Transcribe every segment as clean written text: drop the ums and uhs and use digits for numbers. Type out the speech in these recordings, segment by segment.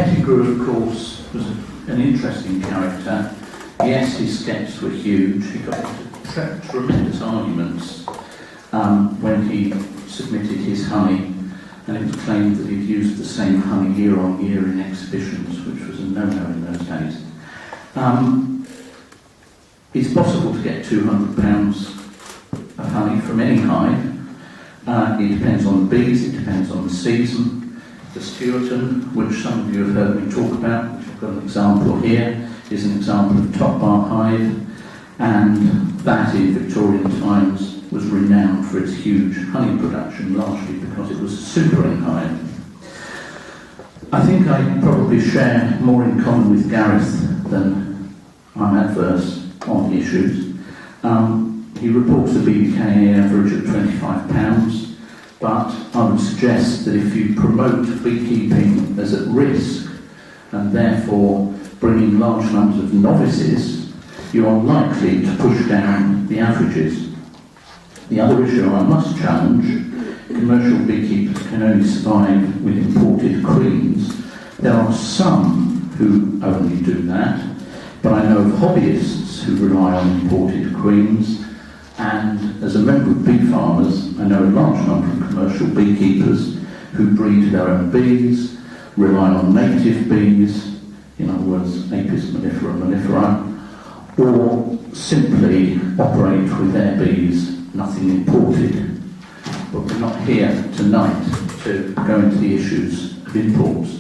Pettigrew, of course, was an interesting character. Yes, his skepts were huge. He got into tremendous arguments when he submitted his honey, and it was claimed that he'd used the same honey year on year in exhibitions, which was a no-no in those days. It's possible to get £200 of honey from any hive. It depends on the bees, it depends on the season. The Stewarton, which some of you have heard me talk about, which I've got an example here, is an example of top bar hive, and that in Victorian times was renowned for its huge honey production, largely because it was a supering hive. I think I probably share more in common with Gareth than I'm adverse on the issues. He reports the BBKA average at £25, but I would suggest that if you promote beekeeping as at risk, and therefore bringing large numbers of novices, you are likely to push down the averages. The other issue I must challenge: commercial beekeepers can only survive with imported queens. There are some who only do that, but I know of hobbyists who rely on imported queens, and as a member of bee farmers, I know a large number of commercial beekeepers who breed their own bees, rely on native bees, in other words, Apis mellifera mellifera, or simply operate with their bees, nothing imported. But we're not here tonight to go into the issues of imports.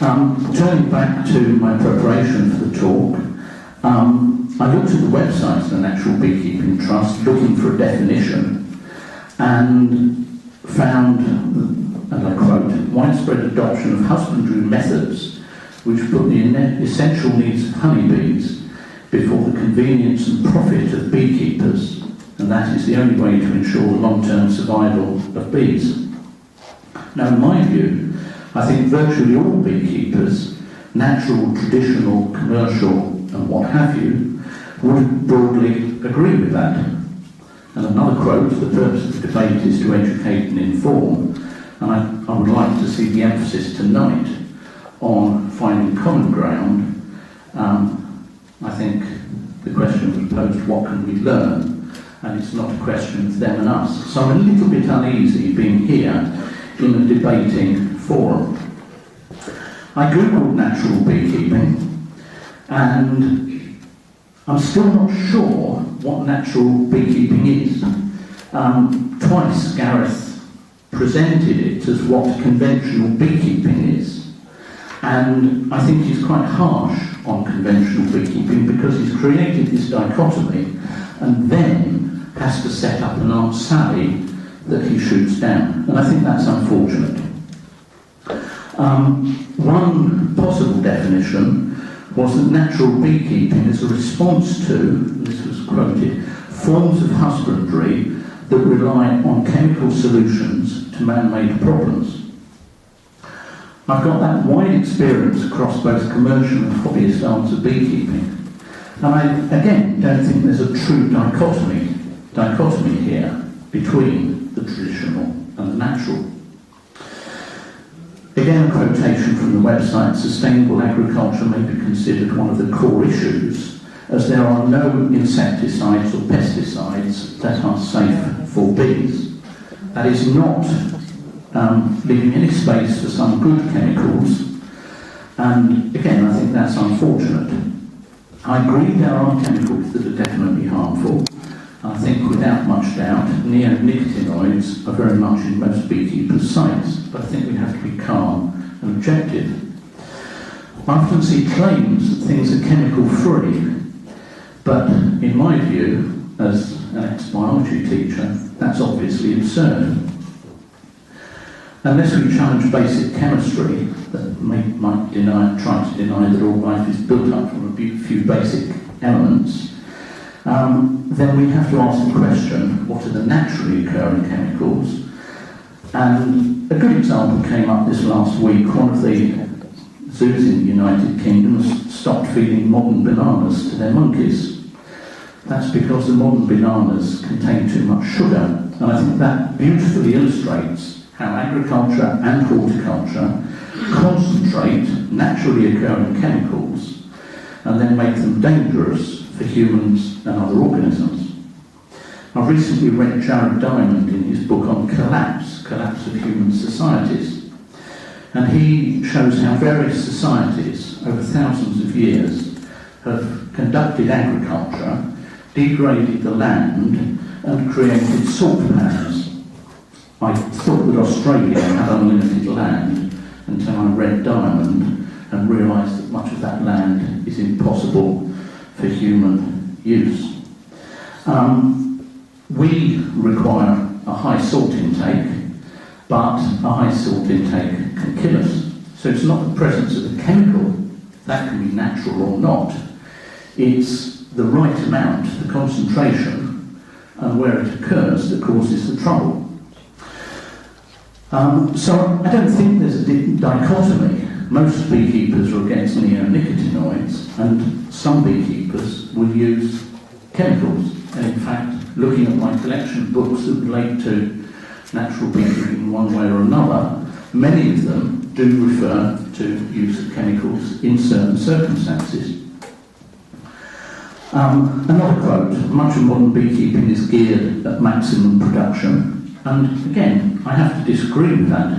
Turning back to my preparation for the talk, I looked at the website of the Natural Beekeeping Trust looking for a definition and found, and I quote, widespread adoption of husbandry methods which put the essential needs of honeybees before the convenience and profit of beekeepers, and that is the only way to ensure long-term survival of bees. Now, in my view, I think virtually all beekeepers, natural, traditional, commercial, and what have you, would broadly agree with that. And another quote: the purpose of the debate is to educate and inform, and I would like to see the emphasis tonight on finding common ground. I think the question was posed, what can we learn? And it's not a question of them and us. So I'm a little bit uneasy being here in a debating forum. I googled natural beekeeping, and I'm still not sure what natural beekeeping is. Twice Gareth presented it as what conventional beekeeping is, and I think he's quite harsh on conventional beekeeping because he's created this dichotomy and then has to set up an Aunt Sally that he shoots down, and I think that's unfortunate. One possible definition was that natural beekeeping is a response to, and this was quoted, forms of husbandry that rely on chemical solutions to man-made problems. I've got that wide experience across both commercial and hobbyist arms of beekeeping, and I, again, don't think there's a true dichotomy here between the traditional and the natural. Again, a quotation from the website: sustainable agriculture may be considered one of the core issues, as there are no insecticides or pesticides that are safe for bees. That is not leaving any space for some good chemicals, and again, I think that's unfortunate. I agree there are chemicals that are definitely harmful. I think without much doubt, neonicotinoids are very much in most beekeepers' sights, but I think we have to be calm and objective. I often see claims that things are chemical-free, but in my view, as an ex-biology teacher, that's obviously absurd. Unless we challenge basic chemistry that might try to deny that all life is built up from a few basic elements, then we have to ask the question, what are the naturally occurring chemicals? And a good example came up this last week. One of the zoos in the United Kingdom has stopped feeding modern bananas to their monkeys. That's because the modern bananas contain too much sugar. And I think that beautifully illustrates how agriculture and horticulture concentrate naturally occurring chemicals and then make them dangerous for humans and other organisms. I've recently read Jared Diamond in his book on collapse of human societies, and he shows how various societies over thousands of years have conducted agriculture, degraded the land, and created salt pans. I thought that Australia had unlimited land until I read Diamond and realised that much of that land is impossible for human use. We require a high salt intake, but a high salt intake can kill us. So it's not the presence of a chemical, that can be natural or not. It's the right amount, the concentration, and where it occurs that causes the trouble. So I don't think there's a dichotomy. Most beekeepers are against neonicotinoids, and some beekeepers will use chemicals. And in fact, looking at my collection of books that relate to natural beekeeping in one way or another, many of them do refer to use of chemicals in certain circumstances. Another quote: much of modern beekeeping is geared at maximum production, and again, I have to disagree with that.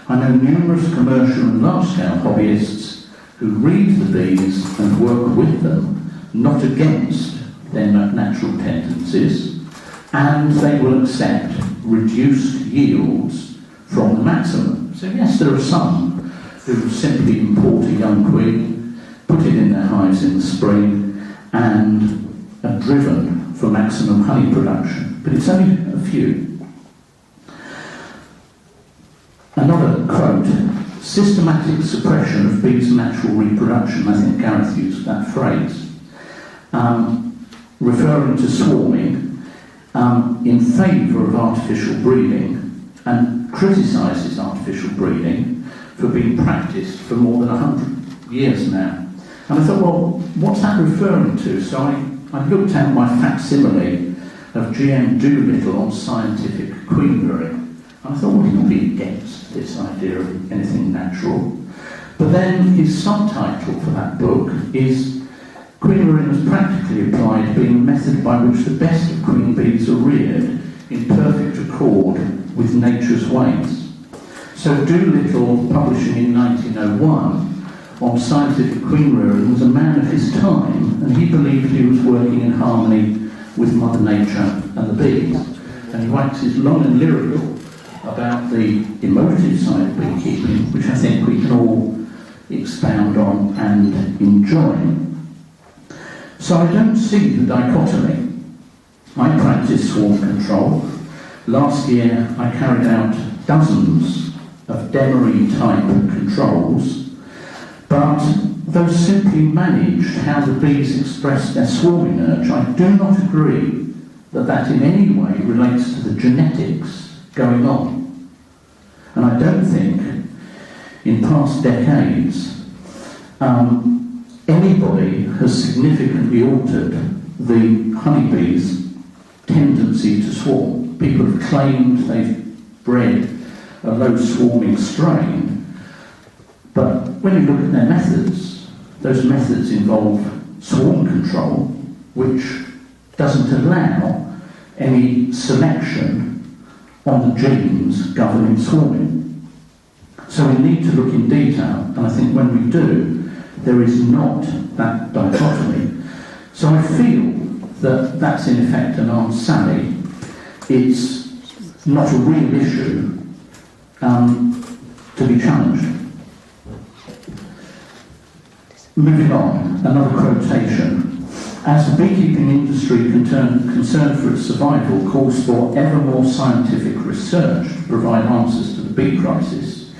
I know numerous commercial and large-scale hobbyists who read the bees and work with them, not against their natural tendencies, and they will accept reduced yields from the maximum. So yes, there are some who simply import a young queen, put it in their hives in the spring, and are driven for maximum honey production, but it's only a few. Another quote: systematic suppression of bees' natural reproduction, I think Gareth used that phrase, referring to swarming, in favour of artificial breeding, and criticises artificial breeding for being practised for more than 100 years now. And I thought, well, what's that referring to? So I looked at my facsimile of GM Doolittle on scientific queen rearing. And I thought, well, he'll be against this idea of anything natural. But then his subtitle for that book is Queen rearing as practically applied, being a method by which the best of queen bees are reared in perfect accord with nature's ways. So Doolittle, publishing in 1901 on scientific queen rearing, was a man of his time, and he believed he was working in harmony with Mother Nature and the bees. And he waxes long and lyrical about the emotive side of beekeeping, which I think we can all expound on and enjoy. So I don't see the dichotomy. I practice swarm control. Last year I carried out dozens of Demery-type controls, but those simply managed how the bees express their swarming urge. I do not agree that that in any way relates to the genetics going on. And I don't think in past decades anybody has significantly altered the honeybees' tendency to swarm. People have claimed they've bred a low swarming strain, but when you look at their methods, those methods involve swarm control, which doesn't allow any selection on the genes governing swarming. So we need to look in detail, and I think when we do, there is not that dichotomy. So I feel that that's in effect an armed sally. It's not a real issue to be challenged. Moving on, another quotation. As the beekeeping industry concerned for its survival calls for ever more scientific research to provide answers to the bee crisis,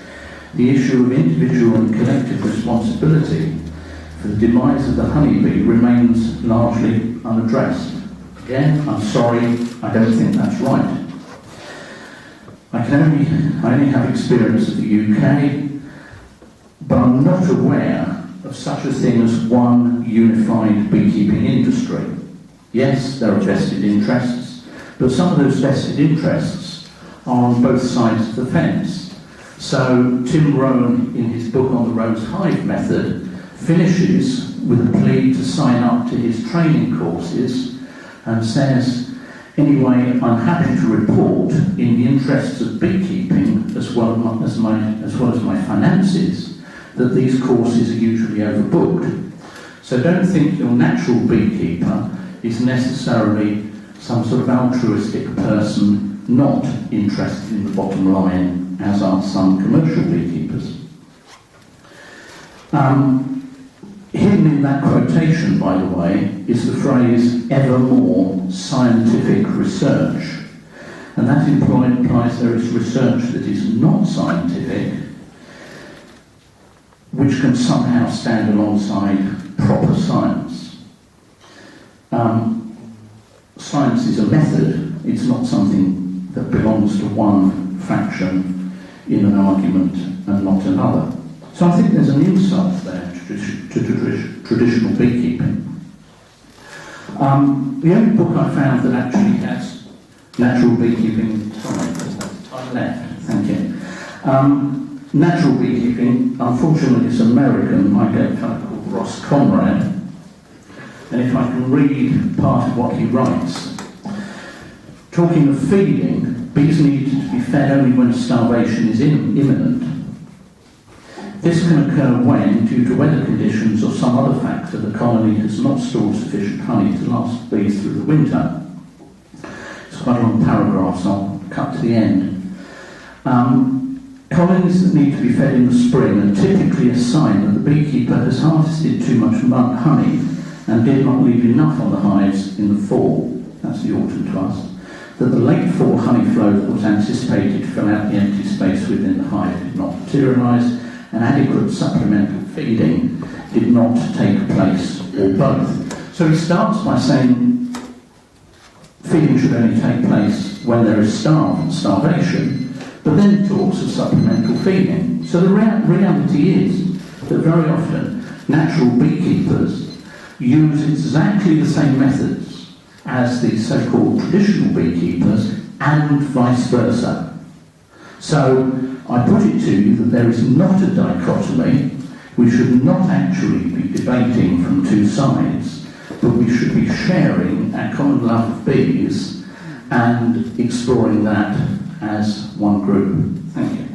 the issue of individual and collective responsibility for the demise of the honeybee remains largely unaddressed. Again, I'm sorry, I don't think that's right. I only have experience of the UK, but I'm not aware of such a thing as one unified beekeeping industry. Yes, there are vested interests, but some of those vested interests are on both sides of the fence. So Tim Rohn, in his book on the Rose Hive method, finishes with a plea to sign up to his training courses and says, anyway, I'm happy to report, in the interests of beekeeping as well as my finances, that these courses are usually overbooked. So don't think your natural beekeeper is necessarily some sort of altruistic person not interested in the bottom line, as are some commercial beekeepers. Hidden in that quotation, by the way, is the phrase "ever more scientific research," and that implies there is research that is not scientific, which can somehow stand alongside proper science. Science is a method, it's not something that belongs to one faction in an argument and not another. So I think there's an insult there to traditional beekeeping. The only book I found that actually has natural beekeeping time left, thank you. Natural beekeeping, unfortunately, is American. I get a fellow called Ross Conrad. And if I can read part of what he writes. Talking of feeding, bees need to be fed only when starvation is imminent. This can occur when, due to weather conditions or some other factor, the colony has not stored sufficient honey to last bees through the winter. It's quite a long paragraph, so I'll cut to the end. Colonies that need to be fed in the spring are typically a sign that the beekeeper has harvested too much honey and did not leave enough on the hives in the fall, that's the autumn to us, that the late fall honey flow that was anticipated to fill out the empty space within the hive did not materialise, and adequate supplemental feeding did not take place, or both. So he starts by saying feeding should only take place when there is starvation, but then he talks of supplemental feeding. So the reality is that very often natural beekeepers use exactly the same methods as the so-called traditional beekeepers, and vice versa. So I put it to you that there is not a dichotomy. We should not actually be debating from two sides, but we should be sharing our common love of bees and exploring that as one group. Thank you.